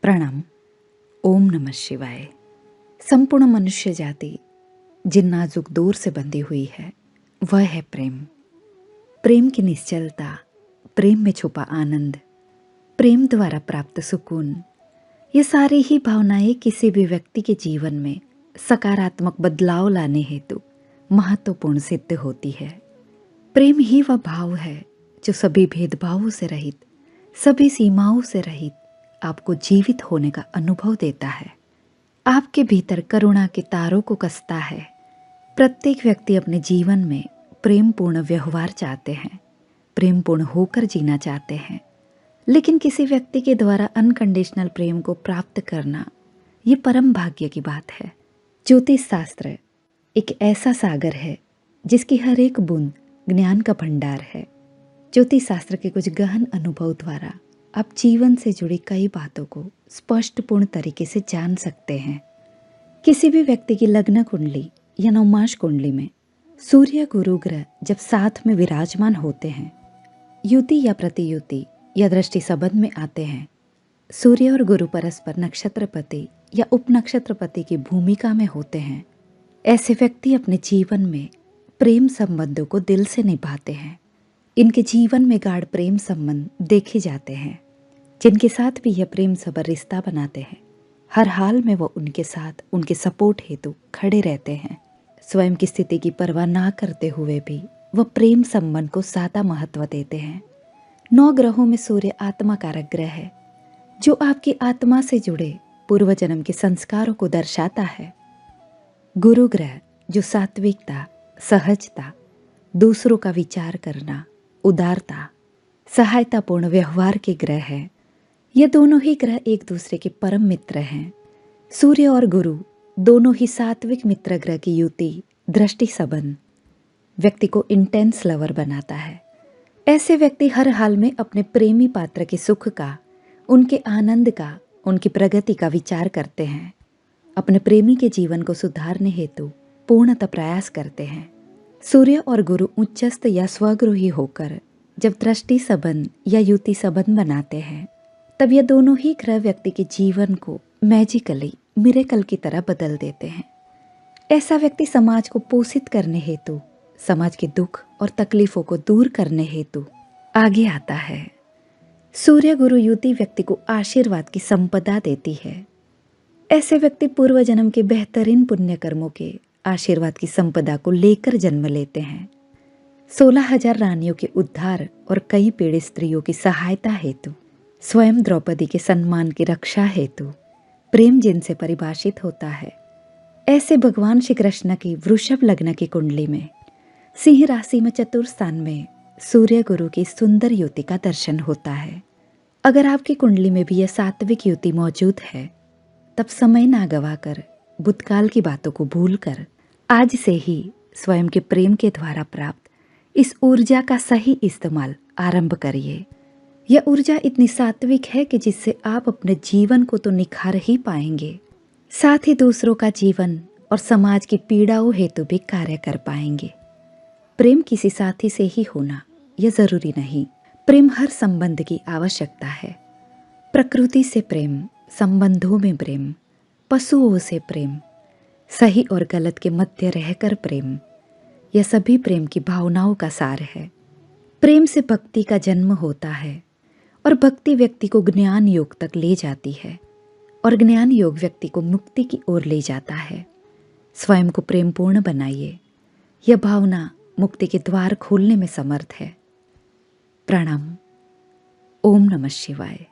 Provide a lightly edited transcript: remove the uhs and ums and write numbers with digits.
प्रणाम। ओम नमः शिवाय। संपूर्ण मनुष्य जाति जिन नाजुक डोर से बंधी हुई है वह है प्रेम। प्रेम की निश्चलता, प्रेम में छुपा आनंद, प्रेम द्वारा प्राप्त सुकून, ये सारी ही भावनाएं किसी भी व्यक्ति के जीवन में सकारात्मक बदलाव लाने हेतु महत्वपूर्ण सिद्ध होती है। प्रेम ही वह भाव है जो सभी भेदभावों से रहित, सभी सीमाओं से रहित आपको जीवित होने का अनुभव देता है। आपके भीतर करुणा के तारों को कसता है। प्रत्येक व्यक्ति अपने जीवन में प्रेमपूर्ण व्यवहार चाहते हैं, प्रेमपूर्ण होकर जीना चाहते हैं, लेकिन किसी व्यक्ति के द्वारा अनकंडीशनल प्रेम को प्राप्त करना ये परम भाग्य की बात है। ज्योतिष शास्त्र एक ऐसा सागर है जिसकी हर एक बूंद ज्ञान का भंडार है। ज्योतिष शास्त्र के कुछ गहन अनुभव द्वारा आप जीवन से जुड़ी कई बातों को स्पष्टपूर्ण तरीके से जान सकते हैं। किसी भी व्यक्ति की लग्न कुंडली या नवमास कुंडली में सूर्य गुरु ग्रह जब साथ में विराजमान होते हैं, युति या प्रतियुति या दृष्टि संबंध में आते हैं, सूर्य और गुरु परस्पर नक्षत्रपति या उपनक्षत्रपति की भूमिका में होते हैं, ऐसे व्यक्ति अपने जीवन में प्रेम संबंधों को दिल से निभाते हैं। इनके जीवन में गाढ़ प्रेम संबंध देखे जाते हैं। जिनके साथ भी यह प्रेम सबर रिश्ता बनाते हैं, हर हाल में वो उनके साथ उनके सपोर्ट हेतु खड़े रहते हैं। स्वयं की स्थिति की परवाह ना करते हुए भी वह प्रेम संबंध को ज्यादा महत्व देते हैं। 9 ग्रहों में सूर्य आत्मा कारक ग्रह है जो आपकी आत्मा से जुड़े पूर्व जन्म के संस्कारों को दर्शाता है। गुरु ग्रह जो सात्विकता, सहजता, दूसरों का विचार करना, उदारता, सहायतापूर्ण व्यवहार के ग्रह है। ये दोनों ही ग्रह एक दूसरे के परम मित्र हैं। सूर्य और गुरु दोनों ही सात्विक मित्र ग्रह की युति, दृष्टि संबंध व्यक्ति को इंटेंस लवर बनाता है। ऐसे व्यक्ति हर हाल में अपने प्रेमी पात्र के सुख का, उनके आनंद का, उनकी प्रगति का विचार करते हैं। अपने प्रेमी के जीवन को सुधारने हेतु पूर्णतः प्रयास करते हैं। सूर्य और गुरु उच्चस्थ या स्वगृही होकर जब दृष्टि संबंध या युति संबंध बनाते हैं, तब ये दोनों ही ग्रह व्यक्ति के जीवन को मैजिकली, मिरेकल की तरह बदल देते हैं। ऐसा व्यक्ति समाज को पोषित करने हेतु, समाज के दुख और तकलीफों को दूर करने हेतु आगे आता है। सूर्य गुरु युति व्यक्ति को आशीर्वाद की संपदा देती है। ऐसे व्यक्ति पूर्व जन्म के बेहतरीन पुण्य कर्मों के आशीर्वाद की संपदा को लेकर जन्म लेते हैं। 16,000 रानियों के उद्धार और कई पीड़ित स्त्रियों की सहायता हेतु, स्वयं द्रौपदी के सम्मान की रक्षा हेतु प्रेम जिनसे परिभाषित होता है, ऐसे भगवान श्री कृष्ण की वृषभ लग्न की कुंडली में सिंह राशि में चतुर्थ स्थान में सूर्य गुरु की सुंदर युति का दर्शन होता है। अगर आपकी कुंडली में भी यह सात्विक युति मौजूद है, तब समय ना गवाकर, भूतकाल की बातों को भूलकर आज से ही स्वयं के प्रेम के द्वारा प्राप्त इस ऊर्जा का सही इस्तेमाल आरंभ करिए। यह ऊर्जा इतनी सात्विक है कि जिससे आप अपने जीवन को तो निखार ही पाएंगे, साथ ही दूसरों का जीवन और समाज की पीड़ाओं हेतु भी कार्य कर पाएंगे। प्रेम किसी साथी से ही होना यह जरूरी नहीं। प्रेम हर संबंध की आवश्यकता है। प्रकृति से प्रेम, संबंधों में प्रेम, पशुओं से प्रेम, सही और गलत के मध्य रहकर प्रेम, यह सभी प्रेम की भावनाओं का सार है। प्रेम से भक्ति का जन्म होता है और भक्ति व्यक्ति को ज्ञान योग तक ले जाती है और ज्ञान योग व्यक्ति को मुक्ति की ओर ले जाता है। स्वयं को प्रेमपूर्ण बनाइए। यह भावना मुक्ति के द्वार खोलने में समर्थ है। प्रणाम। ओम नमः शिवाय।